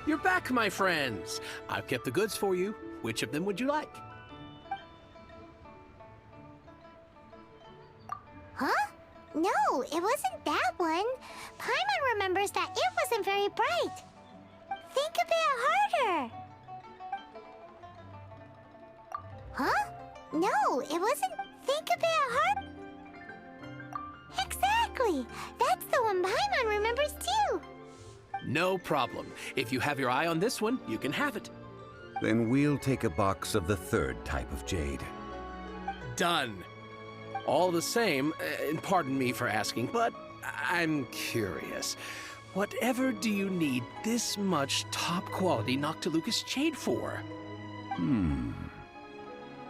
You're back, my friends. I've kept the goods for you. Which of them would you like? Huh? No, it wasn't that one. Paimon remembers that it wasn't very bright. Think a bit harder. Huh? No, it wasn't. Think a bit harder. Exactly. That's the one Paimon remembers too. No problem. If you have your eye on this one, you can have it. Then we'll take a box of the third type of jade. Done. All the same, and pardon me for asking, but I'm curious. Whatever do you need this much top-quality Noctilucous jade for?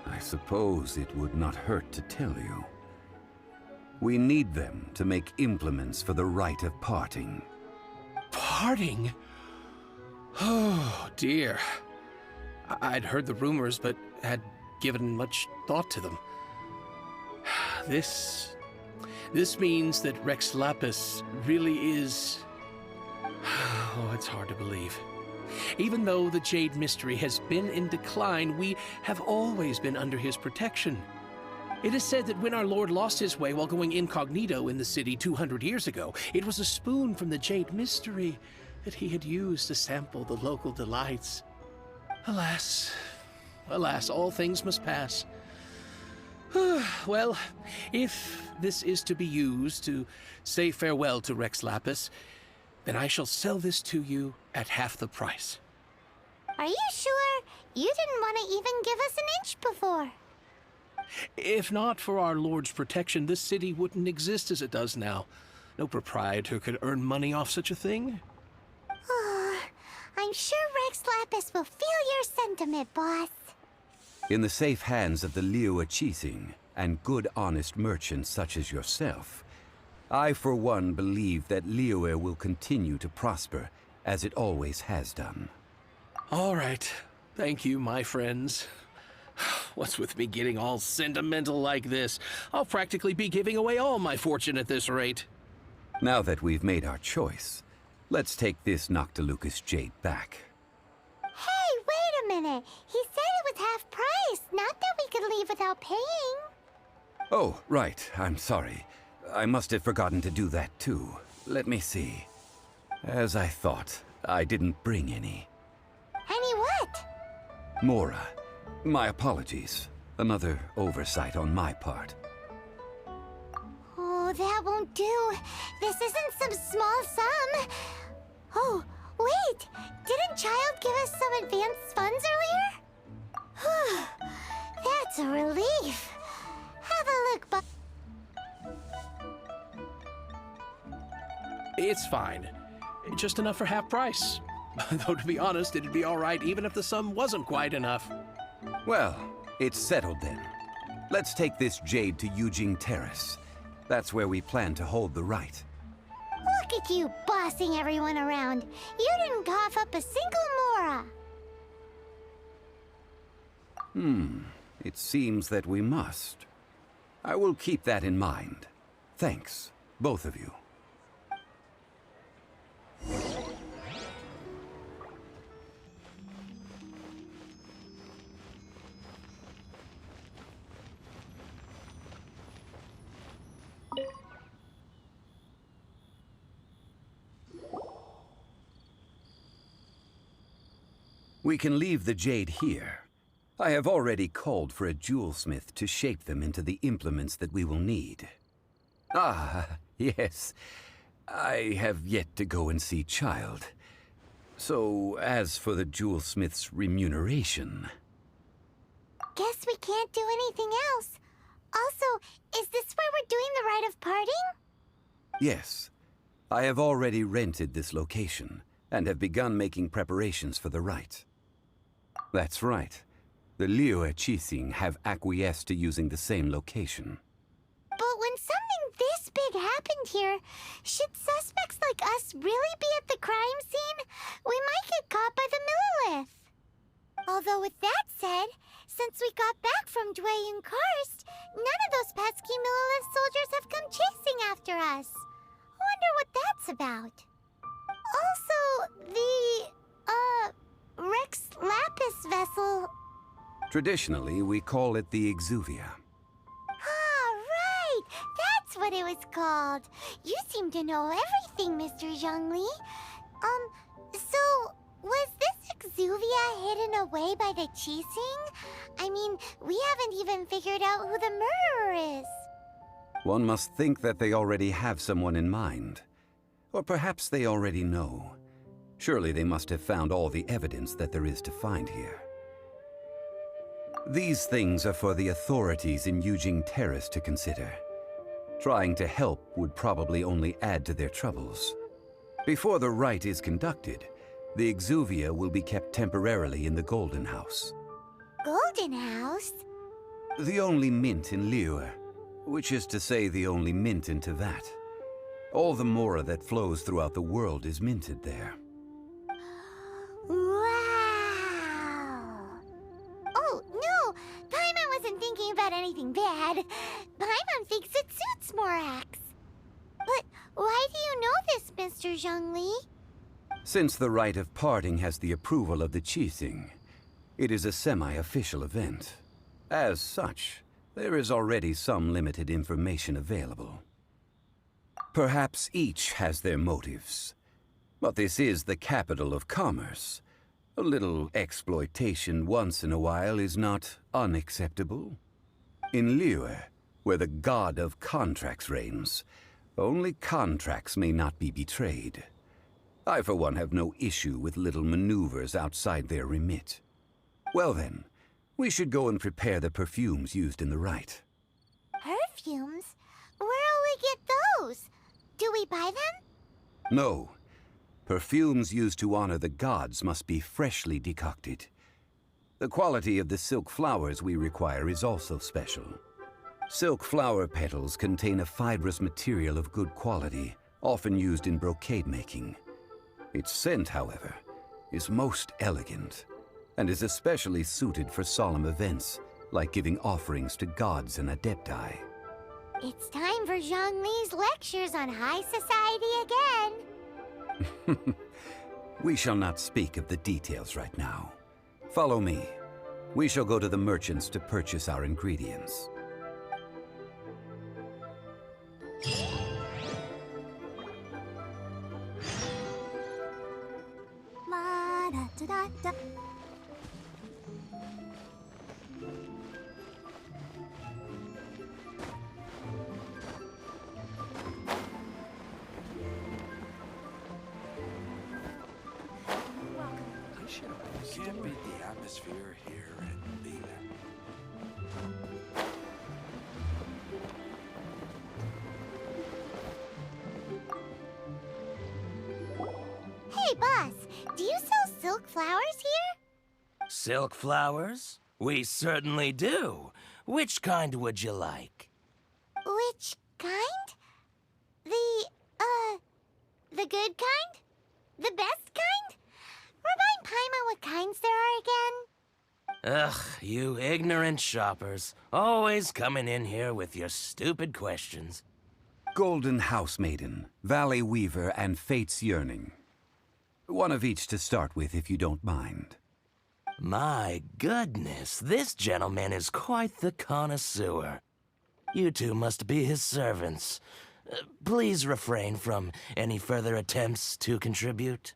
I suppose it would not hurt to tell you. We need them to make implements for the rite of parting. Parting? Oh, dear. I'd heard the rumors, but had given much thought to them. This means that Rex Lapis really is... Oh, it's hard to believe. Even though the Jade Mystery has been in decline, we have always been under his protection. It is said that when our Lord lost his way while going incognito in the city 200 years ago, it was a spoon from the Jade Mystery that he had used to sample the local delights. Alas, alas, all things must pass. Well, if this is to be used to say farewell to Rex Lapis, then I shall sell this to you at half the price. Are you sure? You didn't want to even give us an inch before. If not for our Lord's protection, this city wouldn't exist as it does now. No proprietor could earn money off such a thing. I'm sure Rex Lapis will feel your sentiment, boss. In the safe hands of the Liyue Qixing and good honest merchants such as yourself, I for one believe that Liyue will continue to prosper as it always has done. All right. Thank you, my friends. What's with me getting all sentimental like this? I'll practically be giving away all my fortune at this rate. Now that we've made our choice, let's take this Noctilucous jade back. Hey, wait a minute. He said it was half price, not that we could leave without paying. Oh, right. I'm sorry. I must have forgotten to do that too. Let me see. As I thought, I didn't bring any. Any what? Mora, my apologies. Another oversight on my part. Oh, that won't do. This isn't some small sum. Oh, wait. Didn't Child give us some advanced funds earlier? That's a relief. Have a look, but It's fine. Just enough for half price. Though, to be honest, it'd be all right even if the sum wasn't quite enough. Well, it's settled then. Let's take this jade to Yujing Terrace. That's where we plan to hold the rite. look at you bossing everyone around. You didn't cough up a single mora. It seems that we must. I will keep that in mind. Thanks, both of you. We can leave the jade here. I have already called for a jewelsmith to shape them into the implements that we will need. Ah, yes. I have yet to go and see Child. So, as for the jewelsmith's remuneration... Guess we can't do anything else. Also, is this where we're doing the rite of parting? Yes. I have already rented this location, and have begun making preparations for the rite. That's right. The Liyue Qixing have acquiesced to using the same location. But when something this big happened here, should suspects like us really be at the crime scene? We might get caught by the Millilith. Although with that said, since we got back from Dwayne Karst, none of those pesky Millilith soldiers have come chasing after us. Wonder what that's about. Also, Rex Lapis vessel. Traditionally, we call it the Exuvia. Ah, right! That's what it was called. You seem to know everything, Mr. Zhongli. So, was this Exuvia hidden away by the Qixing? I mean, we haven't even figured out who the murderer is. One must think that they already have someone in mind. Or perhaps they already know. Surely they must have found all the evidence that there is to find here. These things are for the authorities in Yujing Terrace to consider. Trying to help would probably only add to their troubles. Before the rite is conducted, the Exuvia will be kept temporarily in the Golden House. Golden House? The only mint in Liyue, which is to say the only mint in Teyvat. All the mora that flows throughout the world is minted there. Wow! Oh, no! Paimon wasn't thinking about anything bad. Paimon thinks it suits Morax. But why do you know this, Mr. Zhongli? Since the rite of parting has the approval of the Qixing, it is a semi-official event. As such, there is already some limited information available. Perhaps each has their motives. But this is the capital of commerce. A little exploitation once in a while is not unacceptable. In Liyue, where the god of contracts reigns, only contracts may not be betrayed. I, for one, have no issue with little maneuvers outside their remit. Well then, we should go and prepare the perfumes used in the rite. Perfumes? Where'll we get those? Do we buy them? No. Perfumes used to honor the gods must be freshly decocted. The quality of the silk flowers we require is also special. Silk flower petals contain a fibrous material of good quality, often used in brocade making. Its scent, however, is most elegant, and is especially suited for solemn events, like giving offerings to gods and adepti. It's time for Zhongli's lectures on high society again. We shall not speak of the details right now. Follow me. We shall go to the merchants to purchase our ingredients. Ma-da-da-da-da. Can't beat the atmosphere here at Leland. Hey, boss, do you sell silk flowers here? Silk flowers? We certainly do. Which kind would you like? Which kind? The good kind? The best kind? Remind Paimon what kinds there are again. Ugh, you ignorant shoppers. Always coming in here with your stupid questions. Golden House Maiden, Valley Weaver, and Fate's Yearning. One of each to start with, if you don't mind. My goodness, this gentleman is quite the connoisseur. You two must be his servants. Please refrain from any further attempts to contribute.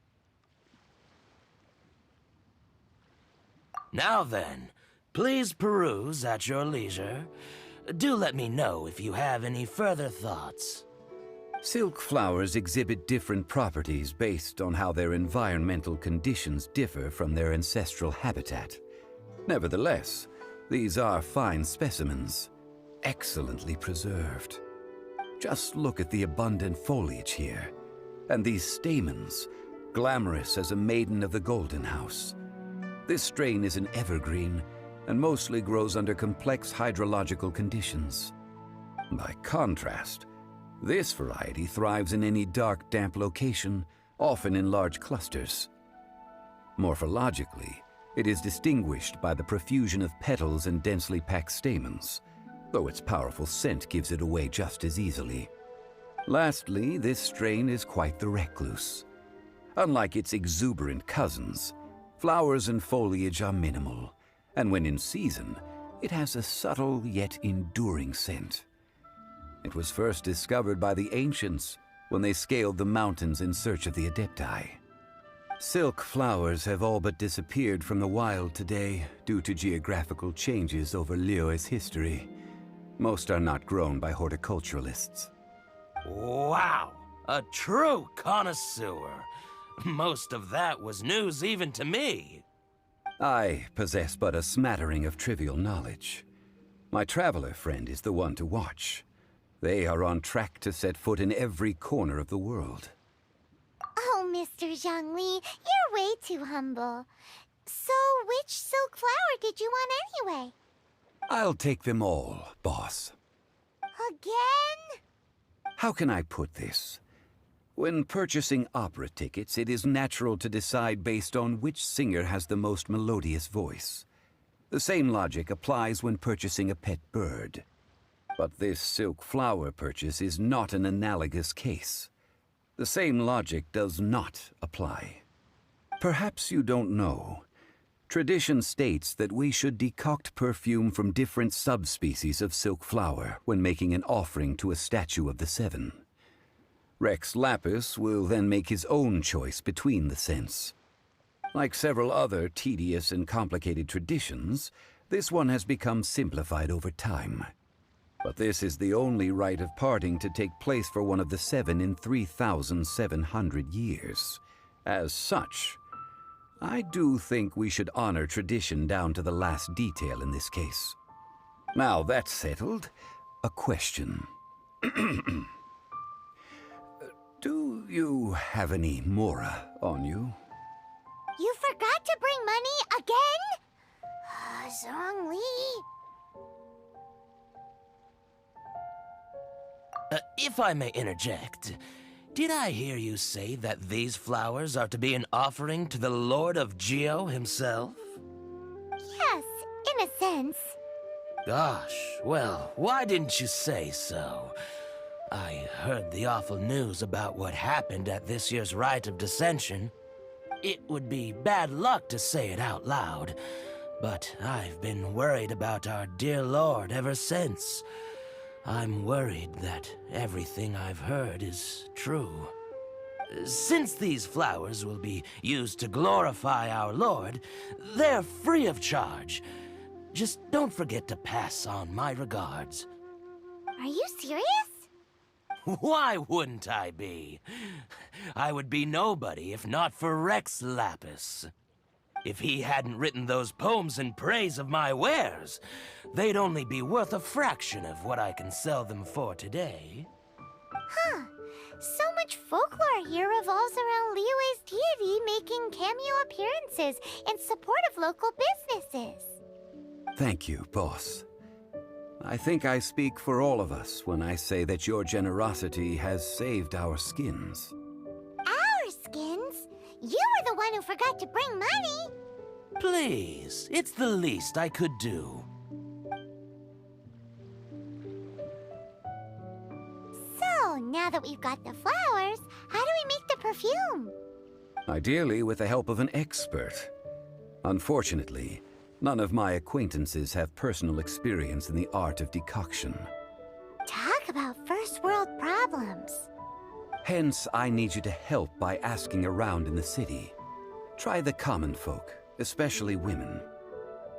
Now then, please peruse at your leisure. Do let me know if you have any further thoughts. Silk flowers exhibit different properties based on how their environmental conditions differ from their ancestral habitat. Nevertheless, these are fine specimens, excellently preserved. Just look at the abundant foliage here, and these stamens, glamorous as a maiden of the Golden House. This strain is an evergreen, and mostly grows under complex hydrological conditions. By contrast, this variety thrives in any dark, damp location, often in large clusters. Morphologically, it is distinguished by the profusion of petals and densely packed stamens, though its powerful scent gives it away just as easily. Lastly, this strain is quite the recluse. Unlike its exuberant cousins, flowers and foliage are minimal, and when in season, it has a subtle yet enduring scent. It was first discovered by the ancients when they scaled the mountains in search of the Adepti. Silk flowers have all but disappeared from the wild today due to geographical changes over Liyue's history. Most are not grown by horticulturalists. Wow! A true connoisseur. Most of that was news even to me. I possess but a smattering of trivial knowledge. My traveler friend is the one to watch. They are on track to set foot in every corner of the world. Oh, Mr. Zhongli, you're way too humble. So, which silk flower did you want anyway? I'll take them all, boss. Again? How can I put this? When purchasing opera tickets, it is natural to decide based on which singer has the most melodious voice. The same logic applies when purchasing a pet bird. But this silk flower purchase is not an analogous case. The same logic does not apply. Perhaps you don't know. Tradition states that we should decoct perfume from different subspecies of silk flower when making an offering to a statue of the seven. Rex Lapis will then make his own choice between the scents. Like several other tedious and complicated traditions, this one has become simplified over time. But this is the only rite of parting to take place for one of the seven in 3,700 years. As such, I do think we should honor tradition down to the last detail in this case. Now that's settled, a question. Do you have any Mora on you? You forgot to bring money again? Zhongli. If I may interject, did I hear you say that these flowers are to be an offering to the Lord of Geo himself? Yes, in a sense. Gosh, well, why didn't you say so? I heard the awful news about what happened at this year's Rite of Dissension. It would be bad luck to say it out loud, but I've been worried about our dear Lord ever since. I'm worried that everything I've heard is true. Since these flowers will be used to glorify our Lord, they're free of charge. Just don't forget to pass on my regards. Are you serious? Why wouldn't I be? I would be nobody if not for Rex Lapis. If he hadn't written those poems in praise of my wares, they'd only be worth a fraction of what I can sell them for today. Huh. So much folklore here revolves around Liyue's deity making cameo appearances in support of local businesses. Thank you, boss. I think I speak for all of us when I say that your generosity has saved our skins. Our skins? You were the one who forgot to bring money. Please, it's the least I could do. So, now that we've got the flowers, how do we make the perfume? Ideally with the help of an expert. Unfortunately, none of my acquaintances have personal experience in the art of decoction. Talk about first world problems. Hence, I need you to help by asking around in the city. Try the common folk, especially women.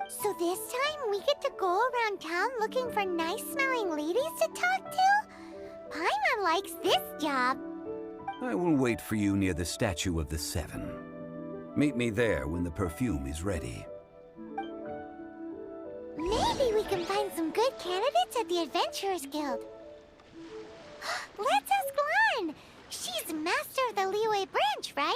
So this time we get to go around town looking for nice-smelling ladies to talk to? Paimon likes this job. I will wait for you near the statue of the Seven. Meet me there when the perfume is ready. Maybe we can find some good candidates at the Adventurers Guild. Let's ask Lan. She's master of the Liyue branch, right?